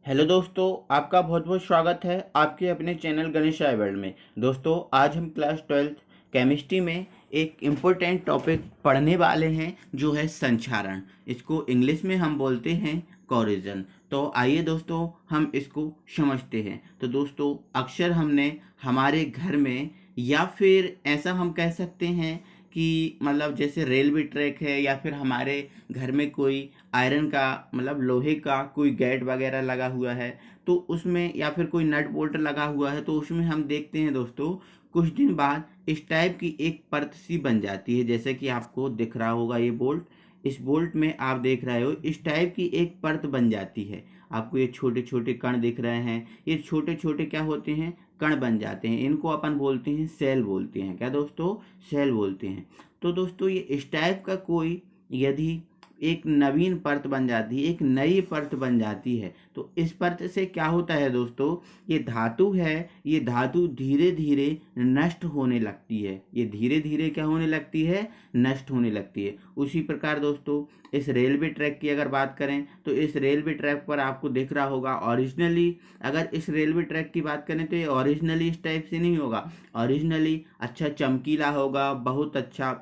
Hello दोस्तों, आपका बहुत बहुत स्वागत है आपके अपने चैनल गणेश आई वर्ल्ड में। दोस्तों, आज हम क्लास 12th केमिस्ट्री में एक इम्पोर्टेंट टॉपिक पढ़ने वाले हैं जो है संक्षारण। इसको इंग्लिश में हम बोलते हैं कोरिजन। तो आइए दोस्तों हम इसको समझते हैं। तो दोस्तों, अक्सर हमने हमारे घर में या फिर ऐसा हम कह सकते हैं कि मतलब जैसे रेलवे ट्रैक है या फिर हमारे घर में कोई आयरन का मतलब लोहे का कोई गेट वगैरह लगा हुआ है, तो उसमें या फिर कोई नट बोल्ट लगा हुआ है, तो उसमें हम देखते हैं दोस्तों कुछ दिन बाद इस टाइप की एक परत सी बन जाती है। जैसे कि आपको दिख रहा होगा ये बोल्ट, इस बोल्ट में आप देख रहे हो इस टाइप की एक परत बन जाती है। आपको ये छोटे छोटे कण दिख रहे हैं, ये छोटे छोटे क्या होते हैं, कण बन जाते हैं। इनको अपन बोलते हैं सेल बोलते हैं। क्या दोस्तों, सेल बोलते हैं। तो दोस्तों ये इस टाइप का कोई यदि एक नवीन परत बन जाती है, एक नई परत बन जाती है, तो इस परत से क्या होता है दोस्तों, ये धातु है, ये धातु धीरे धीरे नष्ट होने लगती है। ये धीरे धीरे क्या होने लगती है, नष्ट होने लगती है। उसी प्रकार दोस्तों इस रेलवे ट्रैक की अगर बात करें तो इस रेलवे ट्रैक पर आपको दिख रहा होगा ओरिजिनली, अगर इस रेलवे ट्रैक की बात करें तो ये ओरिजिनली इस टाइप से नहीं होगा। ओरिजिनली अच्छा चमकीला होगा, बहुत अच्छा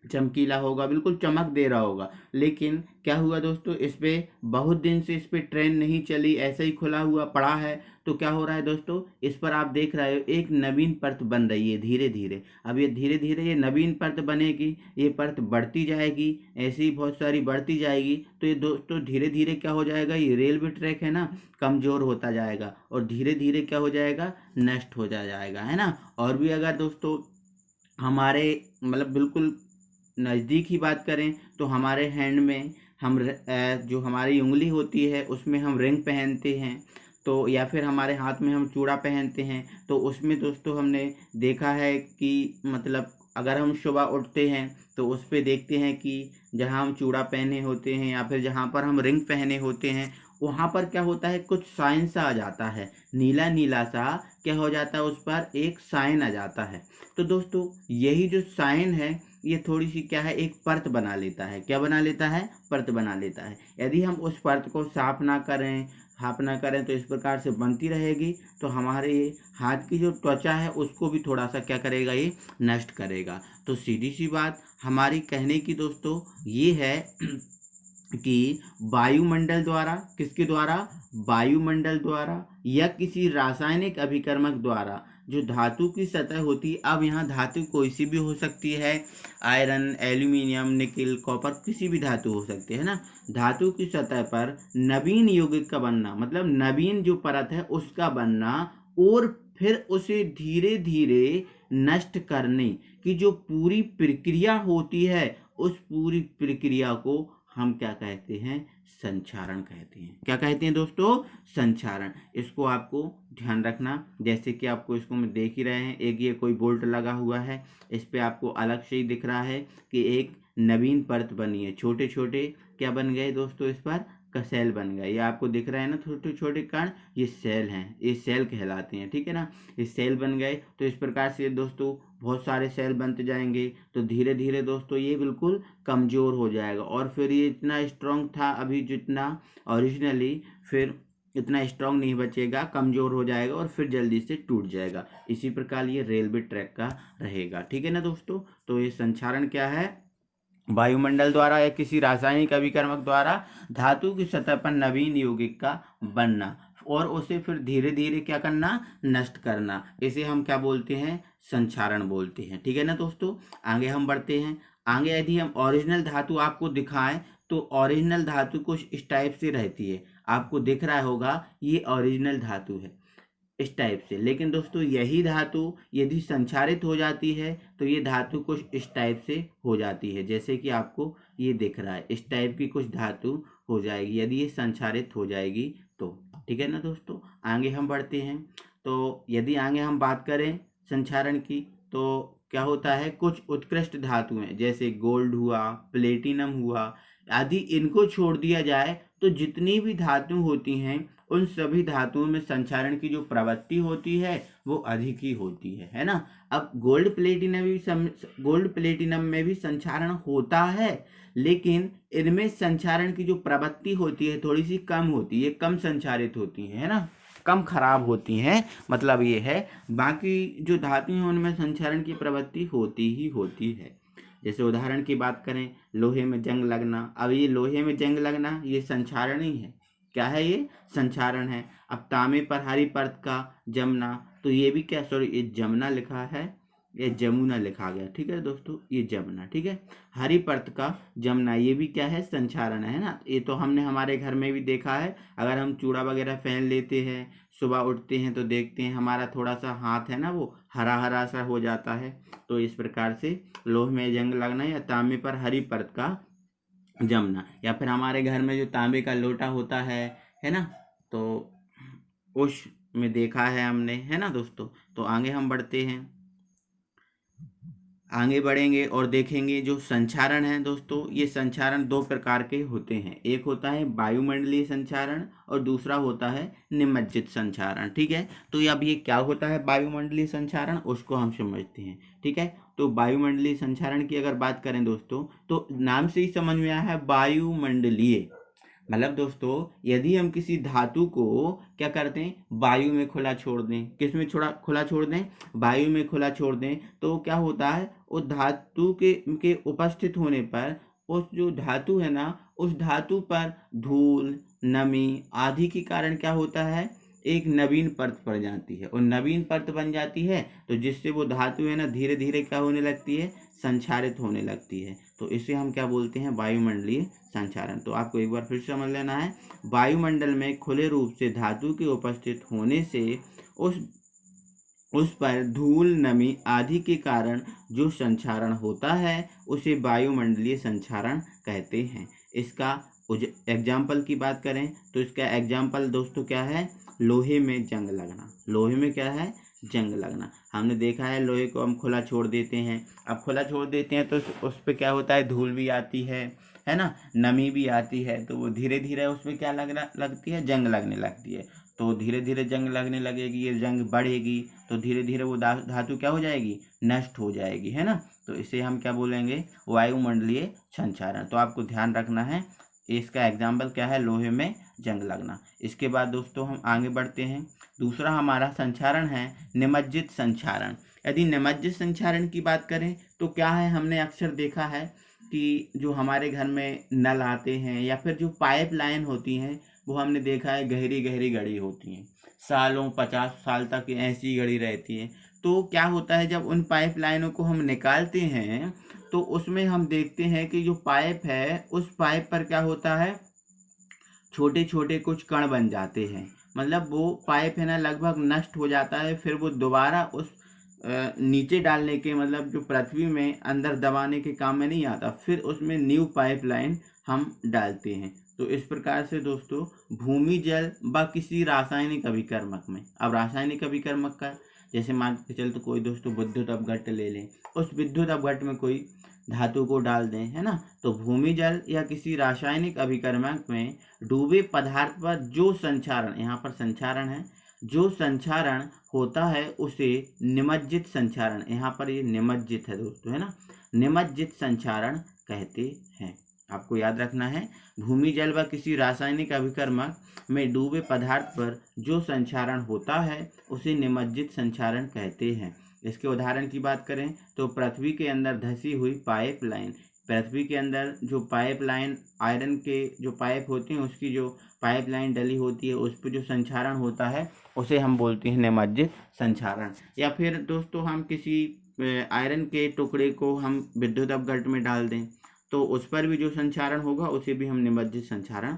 चमकीला होगा, बिल्कुल चमक दे रहा होगा। लेकिन क्या हुआ दोस्तों, इस पे बहुत दिन से इस पे ट्रेन नहीं चली, ऐसे ही खुला हुआ पड़ा है। तो क्या हो रहा है दोस्तों, इस पर आप देख रहे हो एक नवीन परत बन रही है धीरे धीरे। अब ये धीरे धीरे ये नवीन परत बनेगी, ये परत बढ़ती जाएगी, ऐसे ही बहुत सारी बढ़ती जाएगी। तो ये दोस्तों धीरे धीरे क्या हो जाएगा, ये रेलवे ट्रैक है ना, कमजोर होता जाएगा और धीरे धीरे क्या हो जाएगा, नष्ट हो जाएगा, है ना। और भी अगर दोस्तों हमारे मतलब बिल्कुल नज़दीक ही बात करें तो हमारे हैंड में हम जो हमारी उंगली होती है उसमें हम रिंग पहनते हैं, तो या फिर हमारे हाथ में हम चूड़ा पहनते हैं। तो उसमें दोस्तों हमने देखा है कि मतलब अगर हम सुबह उठते हैं तो उस पे देखते हैं कि जहाँ हम चूड़ा पहने होते हैं या फिर जहाँ पर हम रिंग पहने होते हैं, वहाँ पर क्या होता है, कुछ साइन सा आ जाता है, नीला नीला सा क्या हो जाता है, उस पर एक साइन आ जाता है। तो दोस्तों यही जो साइन है ये थोड़ी सी क्या है, एक परत बना लेता है। क्या बना लेता है, परत बना लेता है। यदि हम उस परत को साफ ना करें तो इस प्रकार से बनती रहेगी, तो हमारे हाथ की जो त्वचा है उसको भी थोड़ा सा क्या करेगा, ये नष्ट करेगा। तो सीधी सी बात हमारी कहने की दोस्तों ये है कि वायुमंडल द्वारा, किसके द्वारा, वायुमंडल द्वारा या किसी रासायनिक अभिकर्मक द्वारा जो धातु की सतह होती है, अब यहाँ धातु कोई सी भी हो सकती है, आयरन, एल्यूमिनियम, निकिल, कॉपर, किसी भी धातु हो सकती है ना। धातु की सतह पर नवीन यौगिक का बनना, मतलब नवीन जो परत है उसका बनना, और फिर उसे धीरे धीरे नष्ट करने की जो पूरी प्रक्रिया होती है, उस पूरी प्रक्रिया को हम क्या कहते हैं, संक्षारण कहते हैं। क्या कहते हैं दोस्तों, संक्षारण। इसको आपको ध्यान रखना। जैसे कि आपको इसको में देख ही रहे हैं, एक ये कोई बोल्ट लगा हुआ है, इस पे आपको अलग से ही दिख रहा है कि एक नवीन परत बनी है। छोटे छोटे क्या बन गए दोस्तों, इस पर का सेल बन गए। ये आपको दिख रहा है ना, छोटे छोटे कण, ये सेल हैं, ये सेल कहलाते हैं, ठीक है ना। ये सेल बन गए, तो इस प्रकार से दोस्तों बहुत सारे सेल बनते जाएंगे, तो धीरे धीरे दोस्तों ये बिल्कुल कमज़ोर हो जाएगा। और फिर ये इतना स्ट्रांग था अभी जितना ओरिजिनली, फिर इतना स्ट्रांग नहीं बचेगा, कमज़ोर हो जाएगा और फिर जल्दी से टूट जाएगा। इसी प्रकार ये रेलवे ट्रैक का रहेगा, ठीक है ना दोस्तों। तो ये संक्षारण क्या है, वायुमंडल द्वारा या किसी रासायनिक अभिकर्मक द्वारा धातु की सतह पर नवीन यौगिक का बनना और उसे फिर धीरे धीरे क्या करना, नष्ट करना, इसे हम क्या बोलते हैं, संक्षारण बोलते हैं, ठीक है ना दोस्तों। आगे हम बढ़ते हैं। आगे यदि हम ओरिजिनल धातु आपको दिखाएं तो ओरिजिनल धातु कुछ इस टाइप से रहती है। आपको दिख रहा होगा ये ओरिजिनल धातु है इस टाइप से। लेकिन दोस्तों यही धातु यदि संक्षारित हो जाती है तो ये धातु कुछ इस टाइप से हो जाती है। जैसे कि आपको ये दिख रहा है, इस टाइप की कुछ धातु हो जाएगी यदि ये संक्षारित हो जाएगी तो, ठीक है ना दोस्तों। आगे हम बढ़ते हैं। तो यदि आगे हम बात करें संक्षारण की, तो क्या होता है, कुछ उत्कृष्ट धातुएं जैसे गोल्ड हुआ, प्लेटिनम हुआ आदि, इनको छोड़ दिया जाए तो जितनी भी धातु होती हैं उन सभी धातुओं में संक्षारण की जो प्रवृत्ति होती है वो अधिक ही होती है ना। अब गोल्ड प्लेटिनम में भी संक्षारण होता है, लेकिन इनमें संक्षारण की जो प्रवृत्ति होती है थोड़ी सी कम होती है, कम संचारित होती है ना, कम खराब होती हैं, मतलब ये है। बाकी जो धातु हैं उनमें संक्षारण की प्रवृत्ति होती ही होती है। जैसे उदाहरण की बात करें, लोहे में जंग लगना। अब ये लोहे में जंग लगना ये संक्षारण ही है। क्या है ये? संक्षारण है। अब तांबे पर हरी परत का जमना, तो ये भी क्या, सॉरी ये जमना लिखा है, ये जमुना लिखा गया, ठीक है दोस्तों, ये जमना, ठीक है। हरी परत का जमना ये भी क्या है? संक्षारण है ना। ये तो हमने हमारे घर में भी देखा है। अगर हम चूड़ा वगैरह पहन लेते हैं, सुबह उठते हैं तो देखते हैं हमारा थोड़ा सा हाथ है ना वो हरा हरा सा हो जाता है। तो इस प्रकार से लोहे में जंग लगना या तांबे पर हरी परत का जमना, या फिर हमारे घर में जो तांबे का लोटा होता है ना, तो उस में देखा है हमने, है ना दोस्तों। तो आगे हम बढ़ते हैं, आगे बढ़ेंगे और देखेंगे जो संक्षारण है दोस्तों, ये संक्षारण दो प्रकार के होते हैं। एक होता है वायुमंडलीय संक्षारण और दूसरा होता है निमज्जित संक्षारण, ठीक है। तो अब ये क्या होता है वायुमंडलीय संक्षारण, उसको हम समझते हैं, ठीक है। तो वायुमंडलीय संक्षारण की अगर बात करें दोस्तों, तो नाम से ही समझ में आया है वायुमंडलीय, मतलब दोस्तों यदि हम किसी धातु को क्या करते हैं, वायु में खुला छोड़ दें, किस में खुला छोड़ दें, वायु में खुला छोड़ दें, तो क्या होता है, उस धातु के उपस्थित होने पर उस जो धातु है ना, उस धातु पर धूल, नमी आदि के कारण क्या होता है, एक नवीन परत पड़ जाती है, और नवीन परत बन जाती है, तो जिससे वो धातु है ना धीरे धीरे क्या होने लगती है, संक्षारित होने लगती है। तो इसे हम क्या बोलते हैं, वायुमंडलीय संक्षारण। तो आपको एक बार फिर समझ लेना है, वायुमंडल में खुले रूप से धातु के उपस्थित होने से उस पर धूल, नमी आदि के कारण जो संक्षारण होता है उसे वायुमंडलीय संक्षारण कहते हैं। इसका एग्जाम्पल की बात करें तो इसका एग्जाम्पल दोस्तों क्या है, लोहे में जंग लगना। लोहे में क्या है, जंग लगना। हमने देखा है लोहे को हम खुला छोड़ देते हैं, अब खुला छोड़ देते हैं तो उस पर क्या होता है, धूल भी आती है ना, नमी भी आती है, तो वो धीरे धीरे उसमें क्या लगती है, जंग लगने लगती है। तो धीरे धीरे जंग लगने लगेगी, ये जंग बढ़ेगी, तो धीरे धीरे वो धातु क्या हो जाएगी, नष्ट हो जाएगी, है ना। तो इसे हम क्या बोलेंगे, वायुमंडलीय संक्षारण। तो आपको ध्यान रखना है, इसका एग्जाम्पल क्या है, लोहे में जंग लगना। इसके बाद दोस्तों हम आगे बढ़ते हैं, दूसरा हमारा संक्षारण है निमज्जित संक्षारण। यदि निमज्जित संक्षारण की बात करें तो क्या है, हमने अक्सर देखा है कि जो हमारे घर में नल आते हैं या फिर जो पाइप लाइन होती हैं वो हमने देखा है गहरी गहरी गड़ी होती हैं, सालों 50 साल तक ऐसी गड़ी रहती है। तो क्या होता है, जब उन पाइप लाइनों को हम निकालते हैं तो उसमें हम देखते हैं कि जो पाइप है उस पाइप पर क्या होता है, छोटे छोटे कुछ कण बन जाते हैं, मतलब वो पाइप है ना लगभग नष्ट हो जाता है, फिर वो दोबारा उस नीचे डालने के, मतलब जो पृथ्वी में अंदर दबाने के काम में नहीं आता, फिर उसमें न्यू पाइपलाइन हम डालते हैं। तो इस प्रकार से दोस्तों भूमि जल व किसी रासायनिक अभिकर्मक में, अब रासायनिक अभिकर्मक का जैसे मान के चल तो कोई दोस्तों विद्युत अपघट्ट ले लें, उस विद्युत अपघट्ट में कोई धातु को डाल दें, है ना, तो भूमि जल या किसी रासायनिक अभिकर्मक में डूबे पदार्थ पर जो संक्षारण, यहाँ पर संक्षारण है, जो संक्षारण होता है उसे निमज्जित संक्षारण, यहाँ पर ये निमज्जित है दोस्तों, है ना, निमज्जित संक्षारण कहते हैं। आपको याद रखना है, भूमि जल व किसी रासायनिक अभिकर्मक में डूबे पदार्थ पर जो संक्षारण होता है उसे निमज्जित संक्षारण कहते हैं। इसके उदाहरण की बात करें तो पृथ्वी के अंदर धसी हुई पाइप लाइन, पृथ्वी के अंदर जो पाइप लाइन आयरन के जो पाइप होते हैं उसकी जो पाइप लाइन डली होती है उस पर जो संक्षारण होता है उसे हम बोलते हैं निमज्जित संक्षारण। या फिर दोस्तों हम किसी आयरन के टुकड़े को हम विद्युत अपघट्ट में डाल दें तो उस पर भी जो संक्षारण होगा उसे भी हम निमज्जित संक्षारण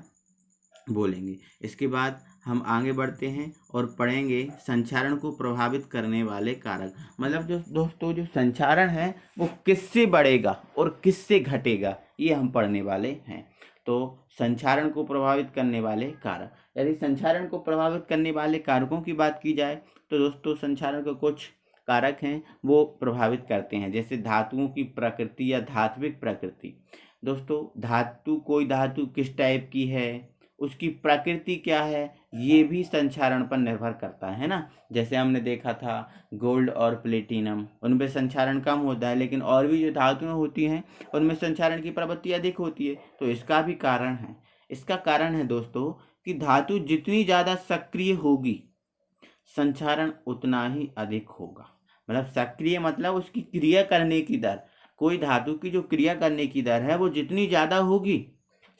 बोलेंगे। इसके बाद हम आगे बढ़ते हैं और पढ़ेंगे संक्षारण को प्रभावित करने वाले कारक, मतलब जो दोस्तों जो संक्षारण है वो किससे बढ़ेगा और किससे घटेगा ये हम पढ़ने वाले हैं। तो संक्षारण को प्रभावित करने वाले कारक, यदि संक्षारण को प्रभावित करने वाले कारकों की बात की जाए तो दोस्तों संक्षारण के कुछ कारक हैं वो प्रभावित करते हैं, जैसे धातुओं की प्रकृति या धात्विक प्रकृति। दोस्तों धातु, कोई धातु किस टाइप की है, उसकी प्रकृति क्या है, ये भी संक्षारण पर निर्भर करता है ना। जैसे हमने देखा था गोल्ड और प्लेटिनम, उनमें संक्षारण कम होता है, लेकिन और भी जो धातुएं होती हैं उनमें संक्षारण की प्रवृत्ति अधिक होती है। तो इसका भी कारण है, इसका कारण है दोस्तों कि धातु जितनी ज़्यादा सक्रिय होगी संक्षारण उतना ही अधिक होगा। मतलब सक्रिय मतलब उसकी क्रिया करने की दर, कोई धातु की जो क्रिया करने की दर है वो जितनी ज़्यादा होगी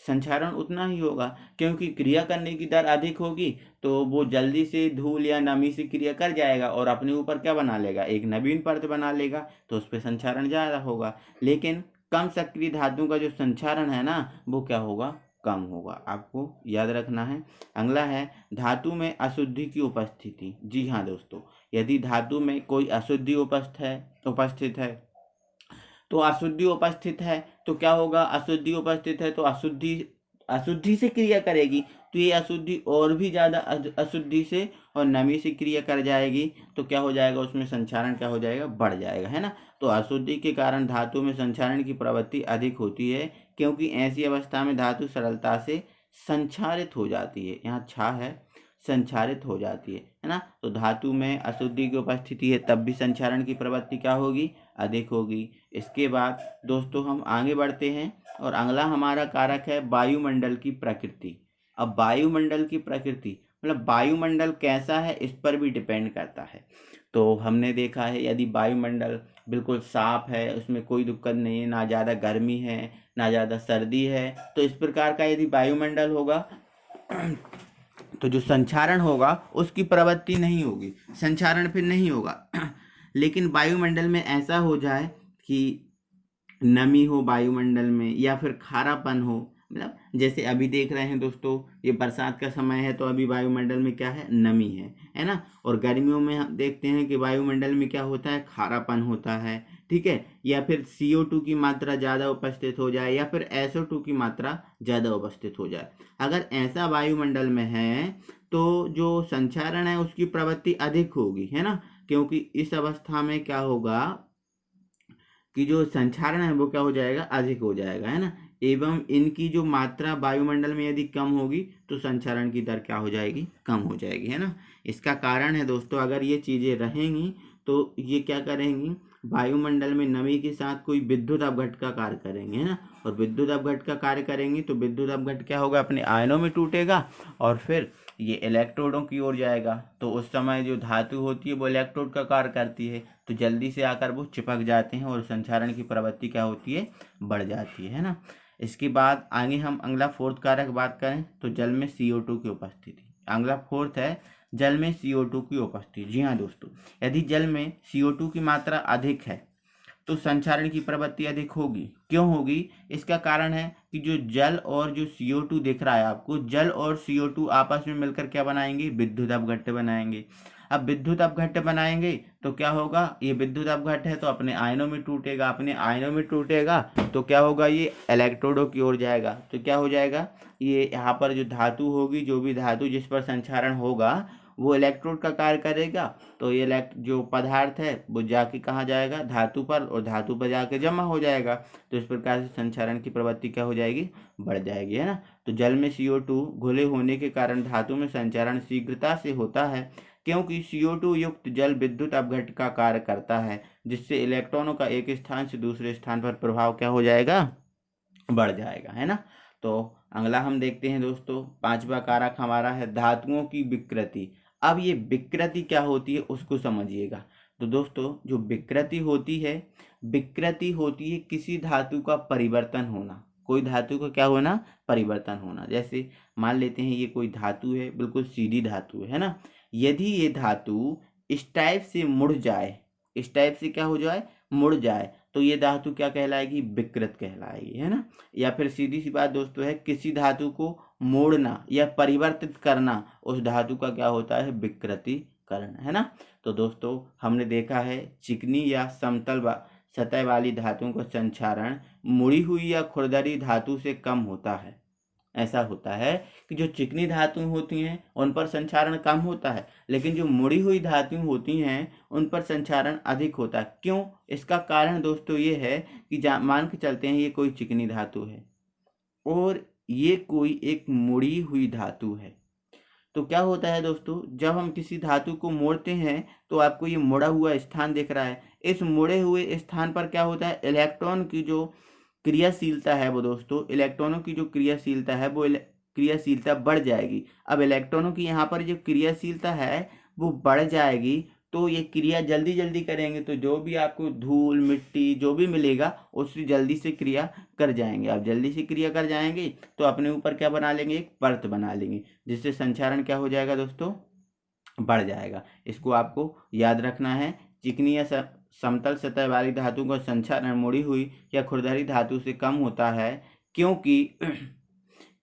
संक्षारण उतना ही होगा, क्योंकि क्रिया करने की दर अधिक होगी तो वो जल्दी से धूल या नमी से क्रिया कर जाएगा और अपने ऊपर क्या बना लेगा, एक नवीन परत बना लेगा, तो उस पर संक्षारण ज़्यादा होगा। लेकिन कम सक्रिय धातु का जो संक्षारण है ना वो क्या होगा, कम होगा। आपको याद रखना है। अगला है धातु में अशुद्धि की उपस्थिति। जी हाँ दोस्तों, यदि धातु में कोई अशुद्धि उपस्थित है तो अशुद्धि उपस्थित है तो क्या होगा, अशुद्धि उपस्थित है तो अशुद्धि से क्रिया करेगी, तो ये अशुद्धि और भी ज़्यादा अशुद्धि से और नमी से क्रिया कर जाएगी, तो क्या हो जाएगा, उसमें संक्षारण क्या हो जाएगा, बढ़ जाएगा, है ना। तो अशुद्धि के कारण धातु में संक्षारण की प्रवृत्ति अधिक होती है, क्योंकि ऐसी अवस्था में धातु सरलता से संक्षारित हो जाती है। यहाँ छा है, संक्षारित हो जाती है ना। तो धातु में अशुद्धि की उपस्थिति है तब भी संक्षारण की प्रवृत्ति क्या होगी, अधिक होगी। इसके बाद दोस्तों हम आगे बढ़ते हैं और अगला हमारा कारक है वायुमंडल की प्रकृति। अब वायुमंडल की प्रकृति मतलब वायुमंडल कैसा है इस पर भी डिपेंड करता है। तो हमने देखा है यदि वायुमंडल बिल्कुल साफ है, उसमें कोई दिक्कत नहीं है, ना ज़्यादा गर्मी है ना ज़्यादा सर्दी है, तो इस प्रकार का यदि वायुमंडल होगा तो जो संक्षारण होगा उसकी प्रवृत्ति नहीं होगी, संक्षारण फिर नहीं होगा। लेकिन वायुमंडल में ऐसा हो जाए कि नमी हो वायुमंडल में या फिर खारापन हो, मतलब जैसे अभी देख रहे हैं दोस्तों ये बरसात का समय है तो अभी वायुमंडल में क्या है, नमी है ना। और गर्मियों में हम देखते हैं कि वायुमंडल में क्या होता है, खारापन होता है, ठीक है। या फिर CO2 की मात्रा ज़्यादा उपस्थित हो जाए या फिर SO2 की मात्रा ज़्यादा उपस्थित हो जाए। अगर ऐसा वायुमंडल में है तो जो संक्षारण है उसकी प्रवृत्ति अधिक होगी, है ना, क्योंकि इस अवस्था में क्या होगा कि जो संक्षारण है वो क्या हो जाएगा, अधिक हो जाएगा, है ना। एवं इनकी जो मात्रा वायुमंडल में यदि कम होगी तो संक्षारण की दर क्या हो जाएगी, कम हो जाएगी, है ना। इसका कारण है दोस्तों अगर ये चीज़ें रहेंगी तो ये क्या करेंगी, वायुमंडल में नमी के साथ कोई विद्युत अपघट का कार्य करेंगे, है ना। और विद्युत अपघट का कार्य करेंगी तो विद्युत अपघट क्या होगा, अपने आयनों में टूटेगा और फिर ये इलेक्ट्रोडों की ओर जाएगा। तो उस समय जो धातु होती है वो इलेक्ट्रोड का कार्य करती है, तो जल्दी से आकर वो चिपक जाते हैं और संक्षारण की प्रवृत्ति क्या होती है, बढ़ जाती है ना। इसके बाद आगे हम अगला फोर्थ कारक बात करें तो जल में CO2 की उपस्थिति। अगला फोर्थ है जल में CO2 की उपस्थिति। जी हाँ दोस्तों, यदि जल में CO2 की मात्रा अधिक है तो संक्षारण की प्रवृत्ति अधिक होगी। क्यों होगी, इसका कारण है कि जो जल और जो CO2 दिख रहा है आपको, जल और CO2 आपस में मिलकर क्या बनाएंगे, विद्युत अपघट्ट बनाएंगे। अब विद्युत अपघट्ट बनाएंगे तो क्या होगा, ये विद्युत अपघट्ट है तो अपने आयनों में टूटेगा, अपने आयनों में टूटेगा तो क्या होगा, ये इलेक्ट्रोडों की ओर जाएगा। तो क्या हो जाएगा, ये यहाँ पर जो धातु होगी, जो भी धातु जिस पर संक्षारण होगा वो इलेक्ट्रोड का कार्य करेगा, तो ये जो पदार्थ है वो जाके कहाँ जाएगा, धातु पर, और धातु पर जाके जमा हो जाएगा। तो इस प्रकार से संक्षारण की प्रवृत्ति क्या हो जाएगी, बढ़ जाएगी, है ना। तो जल में CO2 घुले होने के कारण धातु में संचरण शीघ्रता से होता है, क्योंकि CO2 युक्त जल विद्युत अपघट्ट का कार्य करता है, जिससे इलेक्ट्रॉनों का एक स्थान से दूसरे स्थान पर प्रभाव क्या हो जाएगा, बढ़ जाएगा, है ना। तो अगला हम देखते हैं दोस्तों, पांचवा कारक हमारा है धातुओं की विकृति। अब ये विकृति क्या होती है उसको समझिएगा। तो दोस्तों जो विकृति होती है किसी धातु का परिवर्तन होना, कोई धातु का क्या होना, परिवर्तन होना। जैसे मान लेते हैं ये कोई धातु है, बिल्कुल सीधी धातु है ना, यदि ये धातु इस टाइप से मुड़ जाए, इस टाइप से क्या हो जाए, मुड़ जाए, तो ये धातु क्या कहलाएगी, विकृत कहलाएगी, है ना। या फिर सीधी सी बात दोस्तों है, किसी धातु को मोड़ना या परिवर्तित करना, उस धातु का क्या होता है, विकृतीकरण, है ना। तो दोस्तों हमने देखा है चिकनी या समतल सतह वाली धातुओं का संक्षारण मुड़ी हुई या खुरदरी धातु से कम होता है। ऐसा होता है कि जो चिकनी धातु होती हैं उन पर संक्षारण कम होता है, लेकिन जो मुड़ी हुई धातु होती हैं उन पर संक्षारण अधिक होता है। क्यों, इसका कारण दोस्तों ये है कि मान के चलते हैं ये कोई चिकनी धातु है और ये कोई एक मुड़ी हुई धातु है। तो क्या होता है दोस्तों, जब हम किसी धातु को मोड़ते हैं तो आपको ये मुड़ा हुआ स्थान दिख रहा है। इस मुड़े हुए स्थान पर क्या होता है, इलेक्ट्रॉन की जो क्रियाशीलता है वो दोस्तों, इलेक्ट्रॉनों की जो क्रियाशीलता है वो क्रियाशीलता बढ़ जाएगी। अब इलेक्ट्रॉनों की यहाँ पर जो क्रियाशीलता है वो बढ़ जाएगी, तो ये क्रिया जल्दी जल्दी करेंगे, तो जो भी आपको धूल मिट्टी जो भी मिलेगा उससे जल्दी से क्रिया कर जाएंगे। आप जल्दी से क्रिया कर जाएंगे तो अपने ऊपर क्या बना लेंगे, एक परत बना लेंगे, जिससे संक्षारण क्या हो जाएगा दोस्तों, बढ़ जाएगा। इसको आपको याद रखना है। चिकनी या समतल सतह वाली धातु का संक्षारण मुड़ी हुई या खुरदरी धातु से कम होता है,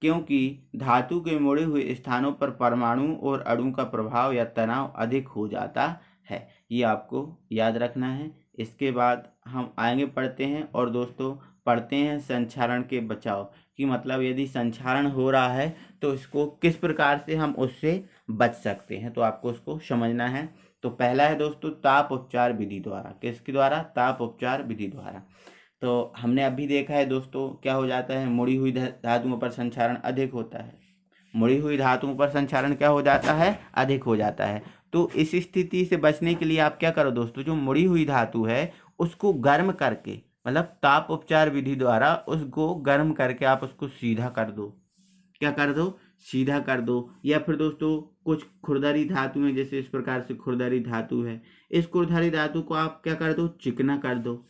क्योंकि धातु के मुड़े हुए स्थानों पर परमाणु और अणु का प्रभाव या तनाव अधिक हो जाता है। ये आपको याद रखना है। इसके बाद हम आगे पढ़ते हैं और दोस्तों पढ़ते हैं संक्षारण के बचाव कि मतलब यदि संक्षारण हो रहा है तो इसको किस प्रकार से हम उससे बच सकते हैं, तो आपको उसको समझना है। तो पहला है दोस्तों ताप उपचार विधि द्वारा। किसके द्वारा, ताप उपचार विधि द्वारा। तो हमने अभी देखा है दोस्तों क्या हो जाता है, मुड़ी हुई धातुओं पर संक्षारण अधिक होता है। मुड़ी हुई धातुओं पर संक्षारण क्या हो जाता है, अधिक हो जाता है। तो इस स्थिति से बचने के लिए आप क्या करो दोस्तों, जो मुड़ी हुई धातु है उसको गर्म करके, मतलब ताप उपचार विधि द्वारा उसको गर्म करके आप उसको सीधा कर दो। क्या कर दो, सीधा कर दो। या फिर दोस्तों कुछ खुरदरी धातु है, जैसे इस प्रकार से खुरदरी धातु है, इस खुरदरी धातु को आप क्या कर दो, चिकना कर दो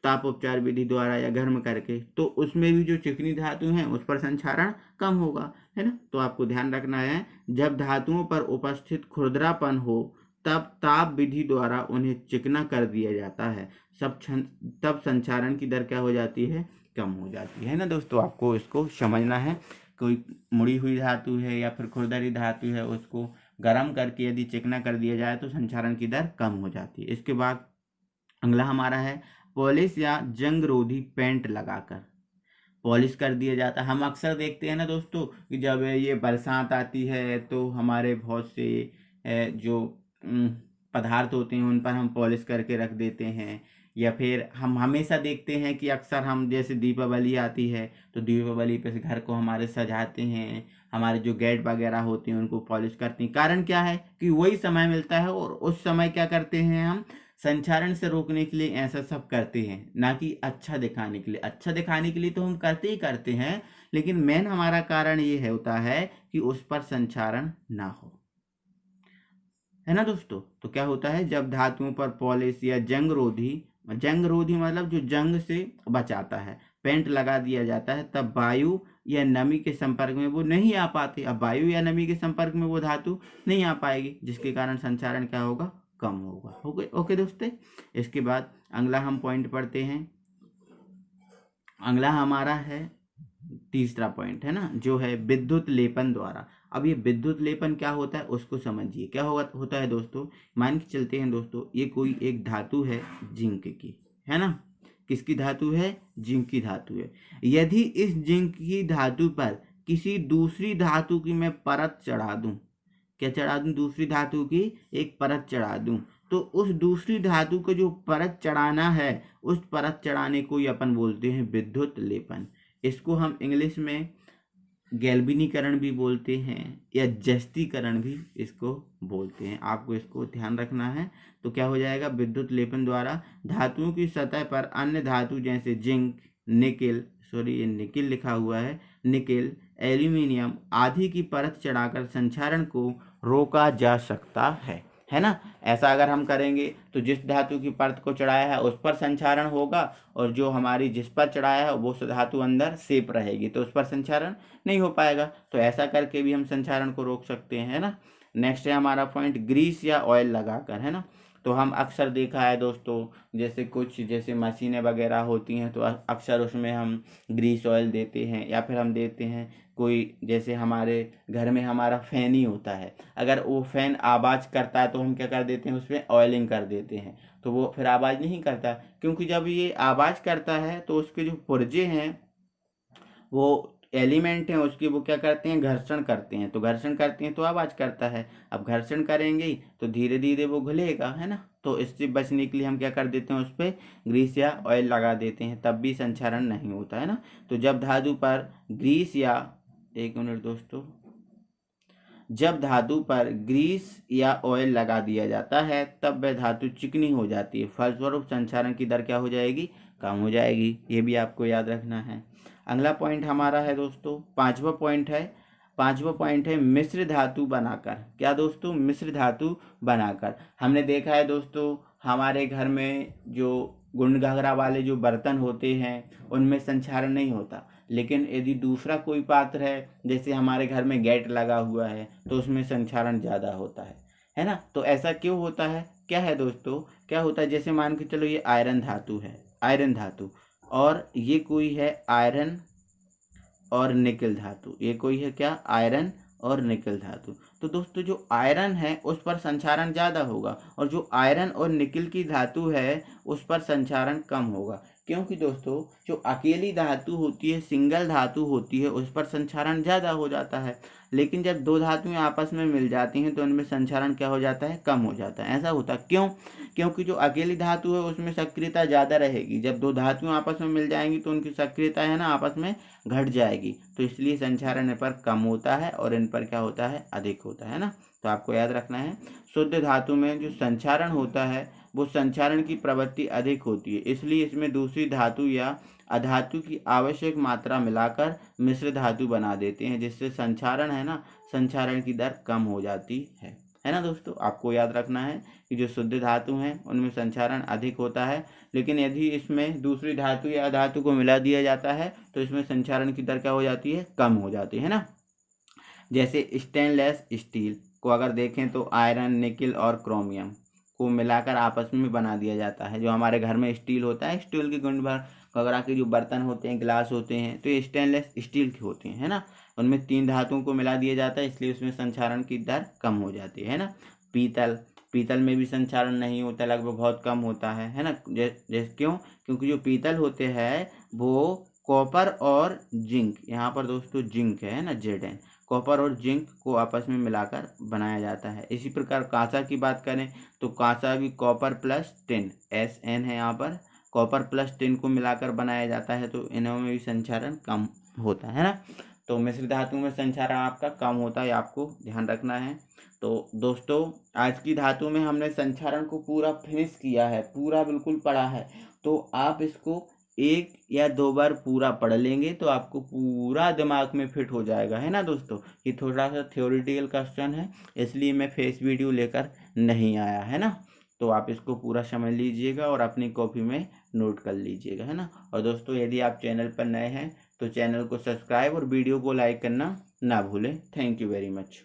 ताप उपचार विधि द्वारा या गर्म करके, तो उसमें भी जो चिकनी धातु है उस पर संक्षारण कम होगा, है ना। तो आपको ध्यान रखना है, जब धातुओं पर उपस्थित खुरदरापन हो तब ताप विधि द्वारा उन्हें चिकना कर दिया जाता है, तब संक्षारण की दर क्या हो जाती है, कम हो जाती है ना दोस्तों। आपको इसको समझना है। कोई मुड़ी हुई धातु है या फिर खुरदरी धातु है, उसको गर्म करके यदि चिकना कर दिया जाए तो संक्षारण की दर कम हो जाती है। इसके बाद अगला हमारा है पॉलिश या जंग रोधी पेंट लगाकर पॉलिश कर दिया जाता है। हम अक्सर देखते हैं ना दोस्तों कि जब ये बरसात आती है तो हमारे बहुत से जो पदार्थ होते हैं उन पर हम पॉलिश करके रख देते हैं। या फिर हम हमेशा देखते हैं कि अक्सर हम जैसे दीपावली आती है तो दीपावली पे घर को हमारे सजाते हैं, हमारे जो गेट वगैरह होते हैं उनको पॉलिश करते हैं। कारण क्या है कि वही समय मिलता है और उस समय क्या करते हैं, हम संक्षारण से रोकने के लिए ऐसा सब करते हैं, ना कि अच्छा दिखाने के लिए। अच्छा दिखाने के लिए तो हम करते ही करते हैं, लेकिन मेन हमारा कारण ये है होता है कि उस पर संक्षारण ना हो, है ना दोस्तों। तो क्या होता है, जब धातुओं पर पॉलिश या जंग रोधी मतलब जो जंग से बचाता है, पेंट लगा दिया जाता है, तब वायु या नमी के संपर्क में वो नहीं आ पाते। अब वायु या नमी के संपर्क में वो धातु नहीं आ पाएगी, जिसके कारण संक्षारण क्या होगा, कम होगा। ओके दोस्तों। इसके बाद अगला हम पॉइंट पढ़ते हैं। अगला हमारा है तीसरा पॉइंट, है ना, जो है विद्युत लेपन द्वारा। अब ये विद्युत लेपन क्या होता है उसको समझिए। क्या होता है दोस्तों, मान के चलते हैं दोस्तों, ये कोई एक धातु है जिंक की, है ना। किसकी धातु है, जिंक की धातु है। यदि इस जिंक की धातु पर किसी दूसरी धातु की मैं परत चढ़ा दूं, क्या चढ़ा दूं, दूसरी धातु की एक परत चढ़ा दूं, तो उस दूसरी धातु को जो परत चढ़ाना है उस परत चढ़ाने को ही अपन बोलते हैं विद्युत लेपन। इसको हम इंग्लिश में गैल्वेनीकरण भी बोलते हैं या जस्तीकरण भी इसको बोलते हैं। आपको इसको ध्यान रखना है। तो क्या हो जाएगा, विद्युत लेपन द्वारा धातुओं की सतह पर अन्य धातु जैसे जिंक, निकेल, ये निकेल लिखा हुआ है, निकेल, एल्यूमिनियम आदि की परत चढ़ाकर संक्षारण को रोका जा सकता है ना। ऐसा अगर हम करेंगे तो जिस धातु की परत को चढ़ाया है उस पर संक्षारण होगा, और जो हमारी जिस पर चढ़ाया है वो धातु अंदर सेफ रहेगी, तो उस पर संक्षारण नहीं हो पाएगा। तो ऐसा करके भी हम संक्षारण को रोक सकते हैं, है ना। नेक्स्ट है हमारा पॉइंट ग्रीस या ऑयल लगाकर, है ना। तो हम अक्सर देखा है दोस्तों, जैसे मशीनें वगैरह होती हैं तो अक्सर उसमें हम ग्रीस ऑयल देते हैं, या फिर हम देते हैं कोई, जैसे हमारे घर में हमारा फैन ही होता है, अगर वो फैन आवाज़ करता है तो हम क्या कर देते हैं, उसमें ऑयलिंग कर देते हैं, तो वो फिर आवाज़ नहीं करता। क्योंकि जब ये आवाज़ करता है तो उसके जो पुर्जे हैं, वो एलिमेंट हैं उसके, वो क्या करते हैं, घर्षण करते हैं, तो घर्षण करते हैं तो आवाज़ करता है। अब घर्षण करेंगे तो धीरे धीरे वो घुलेगा, है ना। तो इससे बचने के लिए हम क्या कर देते हैं, उस पर ग्रीस या ऑयल लगा देते हैं, तब भी संक्षारण नहीं होता, है ना। तो जब धातु पर ग्रीस या एक मिनट दोस्तों, जब धातु पर ग्रीस या ऑयल लगा दिया जाता है तब वह धातु चिकनी हो जाती है, फलस्वरूप संक्षारण की दर क्या हो जाएगी, कम हो जाएगी। ये भी आपको याद रखना है। अगला पॉइंट हमारा है दोस्तों, पांचवा पॉइंट है मिश्र धातु बनाकर। क्या दोस्तों, मिश्र धातु बनाकर। हमने देखा है दोस्तों, हमारे घर में जो गुंड घाघरा वाले जो बर्तन होते हैं उनमें संक्षारण नहीं होता, लेकिन यदि दूसरा कोई पात्र है, जैसे हमारे घर में गेट लगा हुआ है, तो उसमें संक्षारण ज़्यादा होता है ना। तो ऐसा क्यों होता है, क्या है दोस्तों, क्या होता है, जैसे मान के चलो ये आयरन धातु है, आयरन धातु, और ये कोई है आयरन और निकल धातु, ये कोई है क्या, आयरन और निकल धातु। तो दोस्तों जो आयरन है उस पर संक्षारण ज़्यादा होगा और जो आयरन और निकल की धातु है उस पर संक्षारण कम होगा, क्योंकि दोस्तों जो अकेली धातु होती है, सिंगल धातु होती है, उस पर संक्षारण ज़्यादा हो जाता है, लेकिन जब दो धातुएं आपस में मिल जाती हैं तो उनमें संक्षारण क्या हो जाता है, कम हो जाता है। ऐसा होता क्यों, क्योंकि जो अकेली धातु है उसमें सक्रियता ज़्यादा रहेगी, जब दो धातुएं आपस में मिल जाएंगी तो उनकी सक्रियता है ना आपस में घट जाएगी, तो इसलिए संक्षारण इन पर कम होता है और इन पर क्या होता है, अधिक होता है ना। तो आपको याद रखना है, शुद्ध धातु में जो संक्षारण होता है वो संक्षारण की प्रवृत्ति अधिक होती है, इसलिए इसमें दूसरी धातु या अधातु की आवश्यक मात्रा मिलाकर मिश्र धातु बना देते हैं, जिससे संक्षारण है ना, संक्षारण की दर कम हो जाती है ना दोस्तों। आपको याद रखना है कि जो शुद्ध धातु हैं उनमें संक्षारण अधिक होता है, लेकिन यदि इसमें दूसरी धातु या अधातु को मिला दिया जाता है तो इसमें संक्षारण की दर क्या हो जाती है, कम हो जाती है ना। जैसे स्टेनलेस स्टील को अगर देखें तो आयरन, निकल और क्रोमियम को मिलाकर आपस में बना दिया जाता है। जो हमारे घर में स्टील होता है, स्टील के गुण वगैरह के जो बर्तन होते हैं, ग्लास होते हैं, तो ये स्टेनलेस स्टील के होते हैं, है ना। उनमें तीन धातुओं को मिला दिया जाता है, इसलिए उसमें संक्षारण की दर कम हो जाती है ना। पीतल में भी संक्षारण नहीं होता, लगभग बहुत कम होता है ना। जैसे क्यों, क्योंकि जो पीतल होते हैं वो कॉपर और जिंक, यहाँ पर दोस्तों जिंक है ना, Zn, कॉपर और जिंक को आपस में मिलाकर बनाया जाता है। इसी प्रकार कांसा की बात करें तो कांसा भी कॉपर प्लस टिन, Sn है यहाँ पर, कॉपर प्लस टिन को मिलाकर बनाया जाता है, तो इनमें भी संक्षारण कम होता है ना। तो मिश्र धातु में संक्षारण आपका कम होता है, आपको ध्यान रखना है। तो दोस्तों आज की धातु में हमने संक्षारण को पूरा फिनिश किया है, पूरा बिल्कुल पढ़ा है। तो आप इसको एक या दो बार पूरा पढ़ लेंगे तो आपको पूरा दिमाग में फिट हो जाएगा, है ना दोस्तों। ये थोड़ा सा थ्योरेटिकल क्वेश्चन है, इसलिए मैं फेस वीडियो लेकर नहीं आया, है ना। तो आप इसको पूरा समझ लीजिएगा और अपनी कॉपी में नोट कर लीजिएगा, है ना। और दोस्तों यदि आप चैनल पर नए हैं तो चैनल को सब्सक्राइब और वीडियो को लाइक करना ना भूलें। Thank you very much.